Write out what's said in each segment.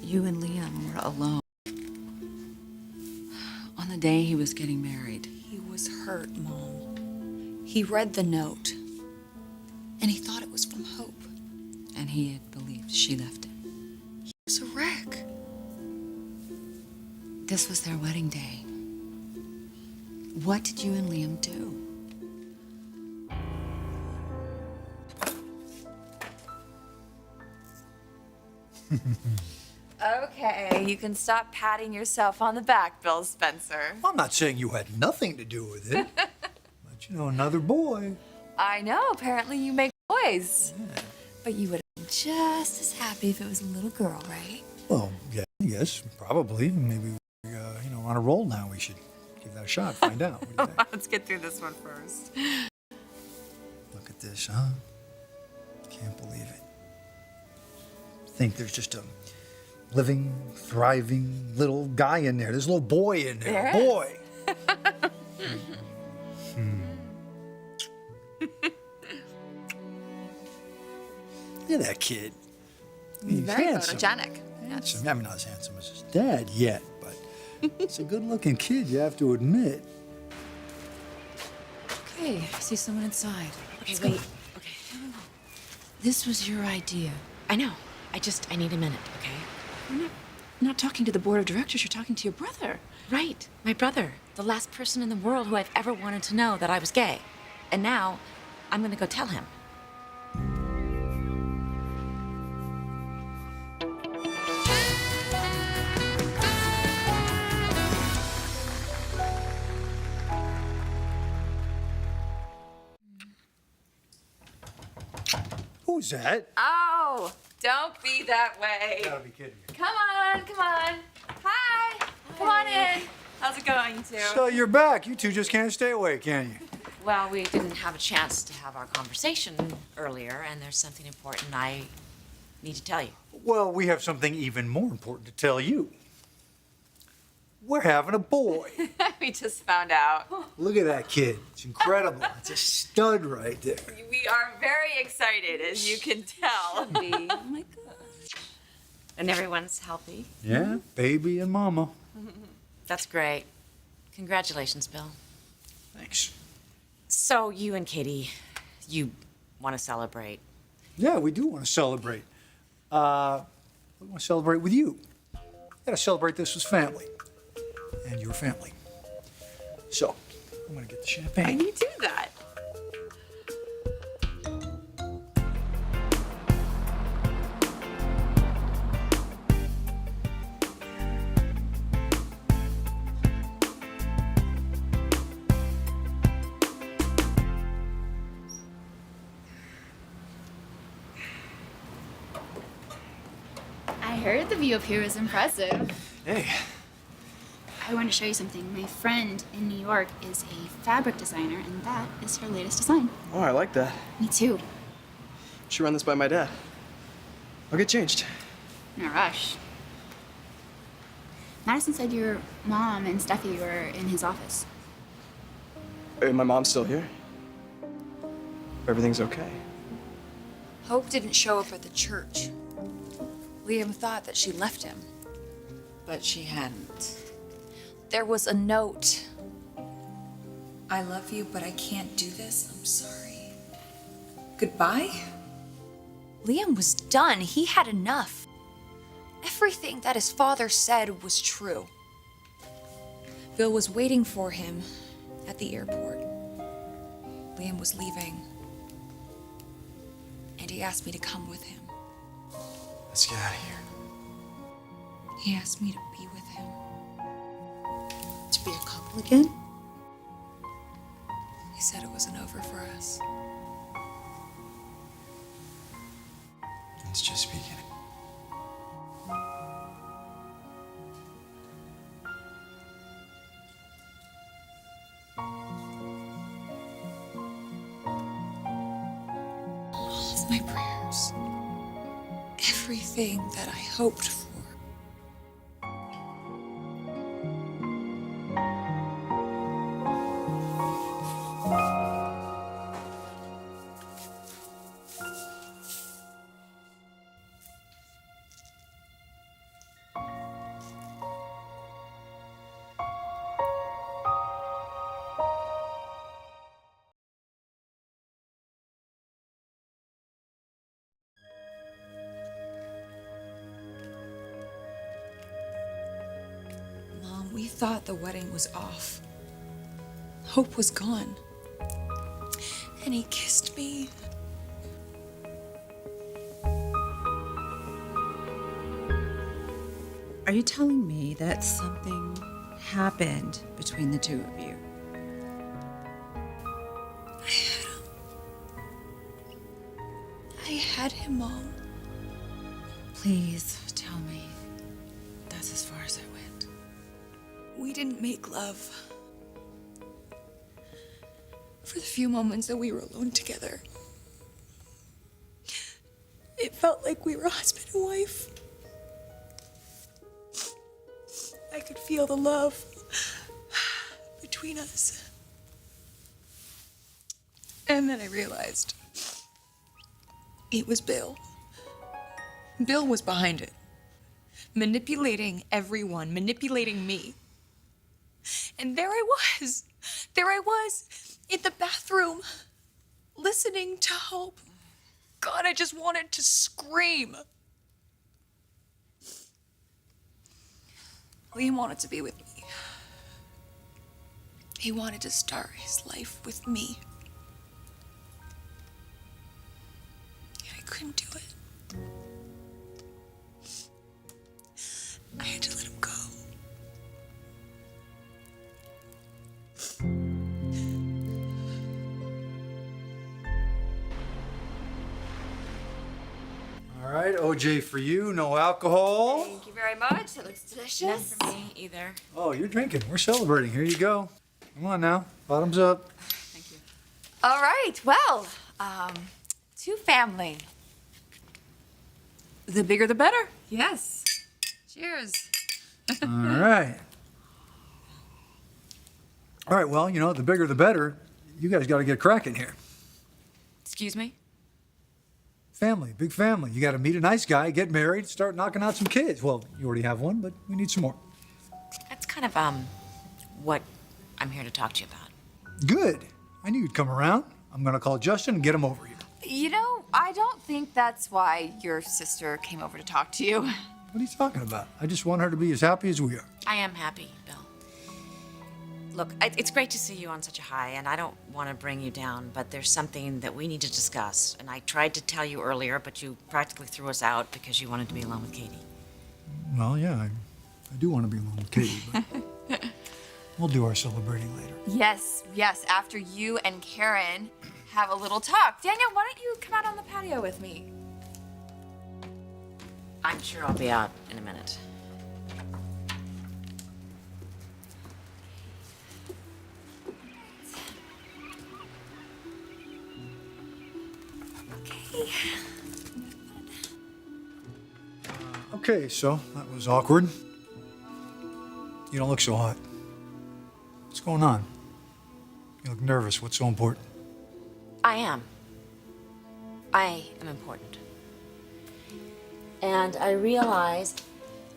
You and Liam were alone. On the day he was getting married. He was hurt, Mom. He read the note, and he thought it was from Hope. And he had believed she left him. He was a wreck. This was their wedding day. What did you and Liam do? Okay, you can stop patting yourself on the back, Bill Spencer. I'm not saying you had nothing to do with it. But, you know, another boy. I know, apparently you make boys. Yeah. But you would have been just as happy if it was a little girl, right? Well, yeah, yes, probably. Maybe we're, on a roll now. We should give that a shot, find out. What do you think? Let's get through this one first. Look at this, huh? Can't believe it. Think there's just a living, thriving little guy in there. There's a little boy in there. There is. Boy. Look at that kid. He's Very handsome. photogenic. Handsome. I mean, not as handsome as his dad yet, but it's a good-looking kid, you have to admit. Okay, I see someone inside. Okay, wait. Okay. This was your idea. I know. I need a minute, okay? You're not talking to the board of directors, you're talking to your brother. Right. My brother. The last person in the world who I've ever wanted to know that I was gay. And now, I'm gonna go tell him. Who's that? Oh, don't be that way. You gotta be kidding me. Come on, come on. Hi. Come on in. How's it going, too? So you're back. You two just can't stay away, can you? Well, we didn't have a chance to have our conversation earlier, and there's something important I need to tell you. Well, we have something even more important to tell you. We're having a boy. We just found out. Look at that kid. It's incredible. It's a stud right there. We are very excited, as you can tell. Oh my gosh. And everyone's healthy. Yeah, baby and mama. That's great. Congratulations, Bill. Thanks. So, you and Katie, you want to celebrate? Yeah, we do want to celebrate. We want to celebrate with you. We got to celebrate this as family. And your family. So, I'm going to get the champagne. You do that. I heard the view up here was impressive. Hey. I want to show you something. My friend in New York is a fabric designer, and that is her latest design. Oh, I like that. Me too. Should run this by my dad. I'll get changed. In a rush. Madison said your mom and Steffy were in his office. My mom's still here. Everything's okay. Hope didn't show up at the church. Liam thought that she left him. But she hadn't. There was a note. I love you, but I can't do this. I'm sorry. Goodbye? Liam was done. He had enough. Everything that his father said was true. Bill was waiting for him at the airport. Liam was leaving. And he asked me to come with him. Let's get out of here. He asked me to be with him. To be a couple again? He said it wasn't over for us. It's just beginning. All of my prayers. Everything that I hoped for. We thought the wedding was off. Hope was gone. And he kissed me. Are you telling me that something happened between the two of you? I had him, Mom. Please tell me that's as far as I went. We didn't make love. For the few moments that we were alone together, it felt like we were husband and wife. I could feel the love between us. And then I realized it was Bill. Bill was behind it, manipulating everyone, manipulating me. And there I was in the bathroom, listening to Hope. God, I just wanted to scream. Liam wanted to be with me. He wanted to start his life with me. And I couldn't do it. I had to let him go. All right, OJ for you, no alcohol. Thank you very much. It looks delicious. Not for me either. Oh, you're drinking. We're celebrating. Here you go. Come on now. Bottoms up. All right. Well, to family. The bigger the better. Yes. Cheers. All right. All right, well, you know, the bigger the better. You guys got to get cracking here. Excuse me? Family, big family. You got to meet a nice guy, get married, start knocking out some kids. Well, you already have one, but we need some more. That's kind of, what I'm here to talk to you about. Good. I knew you'd come around. I'm going to call Justin and get him over here. You know, I don't think that's why your sister came over to talk to you. What are you talking about? I just want her to be as happy as we are. I am happy, Bill. Look, it's great to see you on such a high, and I don't want to bring you down, but there's something that we need to discuss. And I tried to tell you earlier, but you practically threw us out because you wanted to be alone with Katie. Well, yeah, I do want to be alone with Katie, but we'll do our celebrating later. Yes, after you and Karen have a little talk. Danielle, why don't you come out on the patio with me? I'm sure I'll be out in a minute. Okay, so that was awkward. You don't look so hot. What's going on? You look nervous. What's so important? I am. I am important. And I realize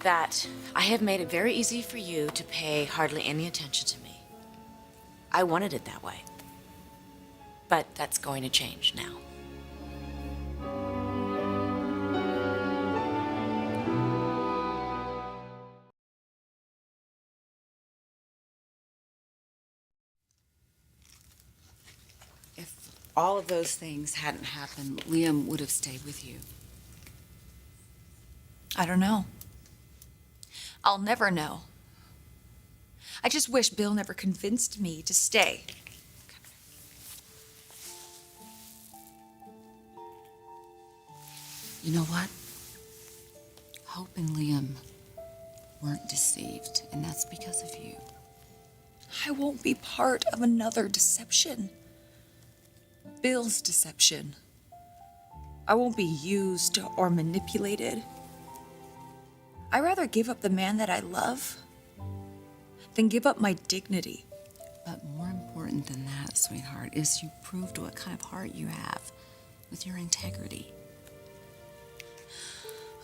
that I have made it very easy for you to pay hardly any attention to me. I wanted it that way. But that's going to change now. If all of those things hadn't happened, Liam would have stayed with you. I don't know. I'll never know. I just wish Bill never convinced me to stay. You know what? Hope and Liam weren't deceived, and that's because of you. I won't be part of another deception. Bill's deception. I won't be used or manipulated. I'd rather give up the man that I love than give up my dignity. But more important than that, sweetheart, is you proved what kind of heart you have with your integrity.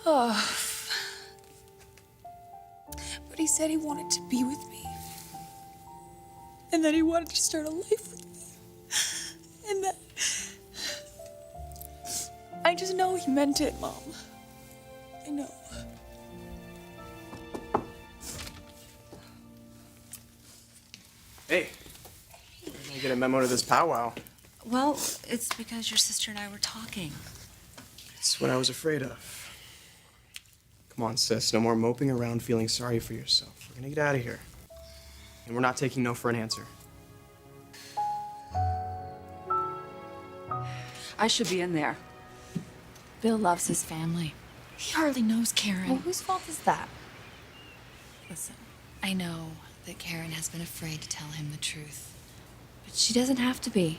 Oh. But he said he wanted to be with me. And that he wanted to start a life with me. And that... I just know he meant it, Mom. I know. Hey, I get a memo to this powwow. Well, it's because your sister and I were talking. It's what I was afraid of. Come on, sis. No more moping around feeling sorry for yourself. We're gonna get out of here. And we're not taking no for an answer. I should be in there. Bill loves his family. He hardly knows Karen. Well, whose fault is that? Listen, I know that Karen has been afraid to tell him the truth, but she doesn't have to be.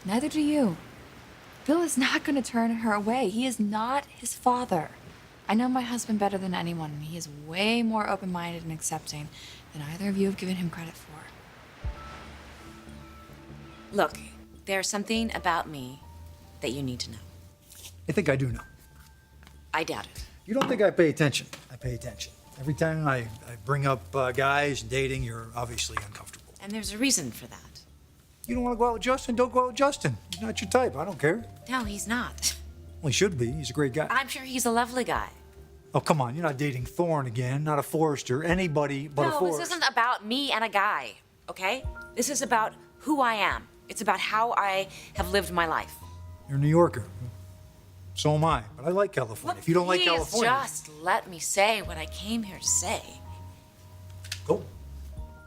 Neither do you. Bill is not going to turn her away. He is not his father. I know my husband better than anyone, and he is way more open-minded and accepting than either of you have given him credit for. Look, there's something about me that you need to know. I think I do know. I doubt it. You don't think I pay attention? I pay attention. Every time I bring up guys and dating, you're obviously uncomfortable. And there's a reason for that. You don't want to go out with Justin? Don't go out with Justin. He's not your type. I don't care. No, he's not. Well, he should be. He's a great guy. I'm sure he's a lovely guy. Oh, come on. You're not dating Thorne again, not a Forrester, anybody but a No, Forrester. this isn't about me and a guy, okay? This is about who I am. It's about how I have lived my life. You're a New Yorker. So am I. But I like California. If you don't like Please California... just let me say what I came here to say. Go.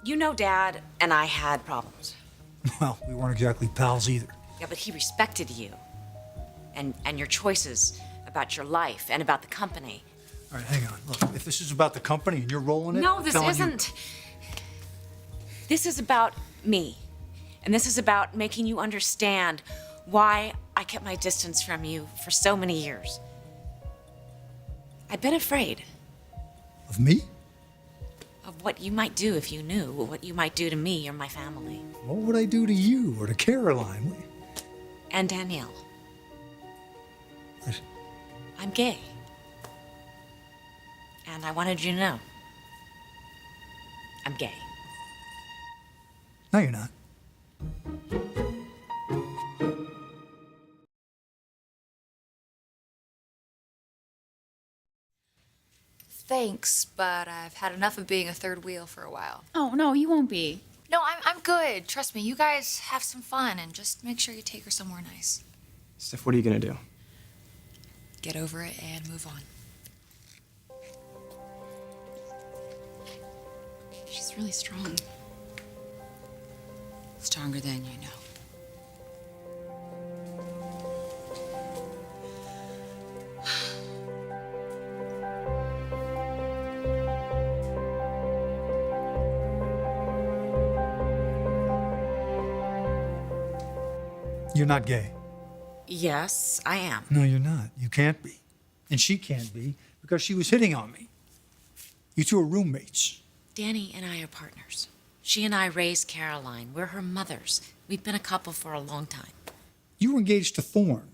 You know Dad and I had problems. Well, we weren't exactly pals either. Yeah, but he respected you. And your choices about your life and about the company. All right, hang on. Look, if this is about the company and you're rolling it... No, I'm this telling isn't. This is about me. And this is about making you understand why I kept my distance from you for so many years. I've been afraid Of me? of what you might do if you knew, what you might do to me or my family. What would I do to you or to Caroline? And Danielle. What? I'm gay. And I wanted you to know. I'm gay. No, you're not. Thanks, but I've had enough of being a third wheel for a while. Oh, no, you won't be. No, I'm good. Trust me, you guys have some fun and just make sure you take her somewhere nice. Steph, what are you gonna do? Get over it and move on. She's really strong. Stronger than you know. You're not gay. Yes, I am. No, you're not. You can't be. And she can't be because she was hitting on me. You two are roommates. Danny and I are partners. She and I raised Caroline. We're her mothers. We've been a couple for a long time. You were engaged to Thorne.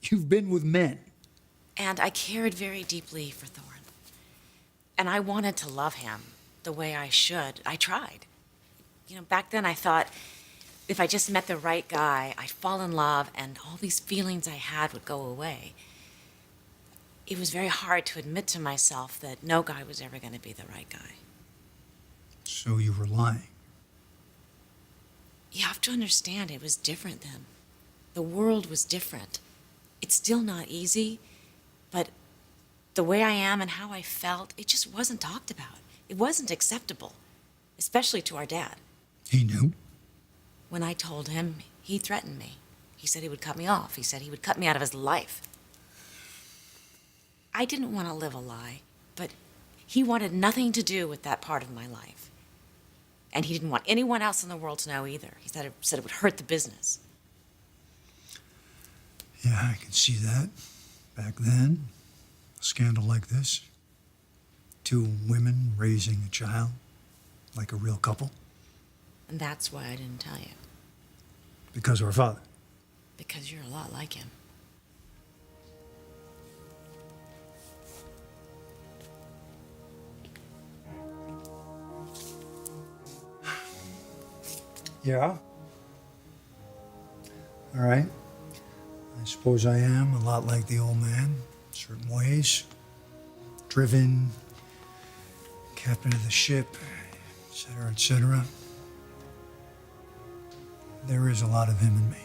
You've been with men. And I cared very deeply for Thorne. And I wanted to love him the way I should. I tried. You know, back then I thought if I just met the right guy, I'd fall in love and all these feelings I had would go away. It was very hard to admit to myself that no guy was ever going to be the right guy. So you were lying. You have to understand it was different then. The world was different. It's still not easy, but the way I am and how I felt, it just wasn't talked about. It wasn't acceptable, especially to our dad. He knew? When I told him, he threatened me. He said he would cut me off. He said he would cut me out of his life. I didn't want to live a lie, but he wanted nothing to do with that part of my life. And he didn't want anyone else in the world to know either. He said it would hurt the business. Yeah, I can see that. Back then, a scandal like this. Two women raising a child like a real couple. And that's why I didn't tell you. Because of her father. Because you're a lot like him. Yeah? All right. I suppose I am a lot like the old man, in certain ways. Driven, captain of the ship, et cetera, et cetera. there is a lot of him in me.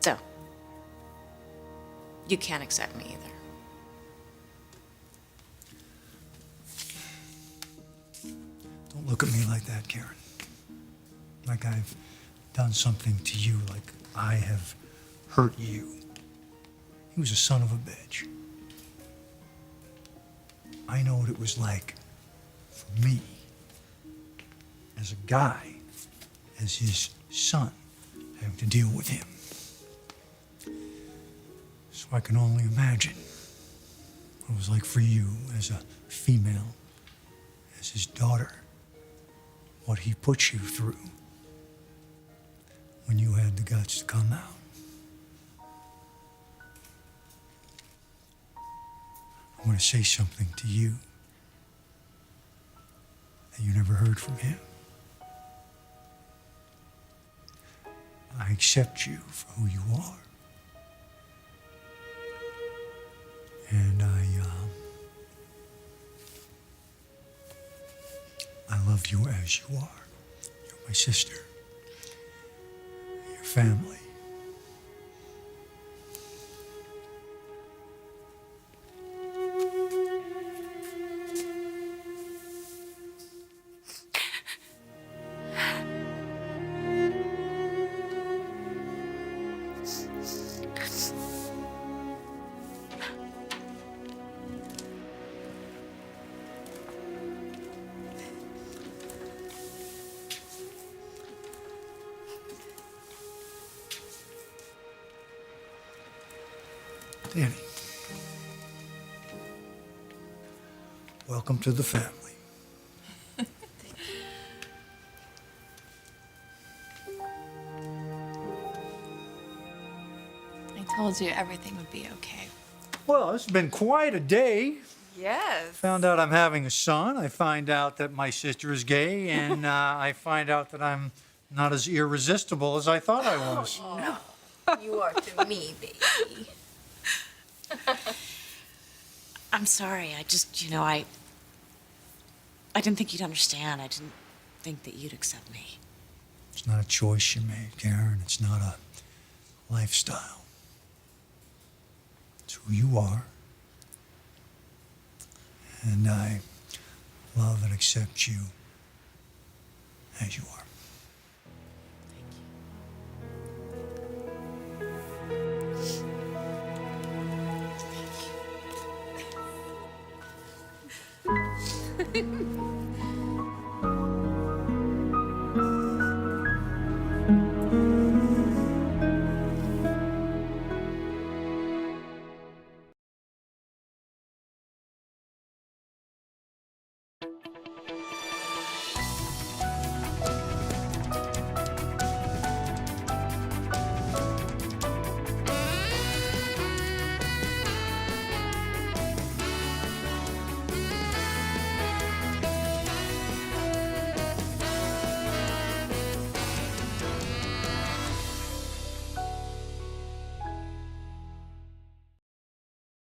So, you can't accept me either. Don't look at me like that, Karen. Like I've done something to you, like I have hurt you. He was a son of a bitch. I know what it was like for me, as a guy, as his son, having to deal with him. So I can only imagine what it was like for you as a female, as his daughter, what he put you through when you had the guts to come out. I want to say something to you that you never heard from him. I accept you for who you are. And I love you as you are. You're my sister. Your family. Danny, welcome to the family. I told you everything would be okay. Well, it's been quite a day. Yes. Found out I'm having a son. I find out that my sister is gay, and I find out that I'm not as irresistible as I thought I was. You are to me, baby. I'm sorry. I just, I didn't think you'd understand. I didn't think that you'd accept me. It's not a choice you made, Karen. It's not a lifestyle. It's who you are. And I love and accept you as you are. Thank you.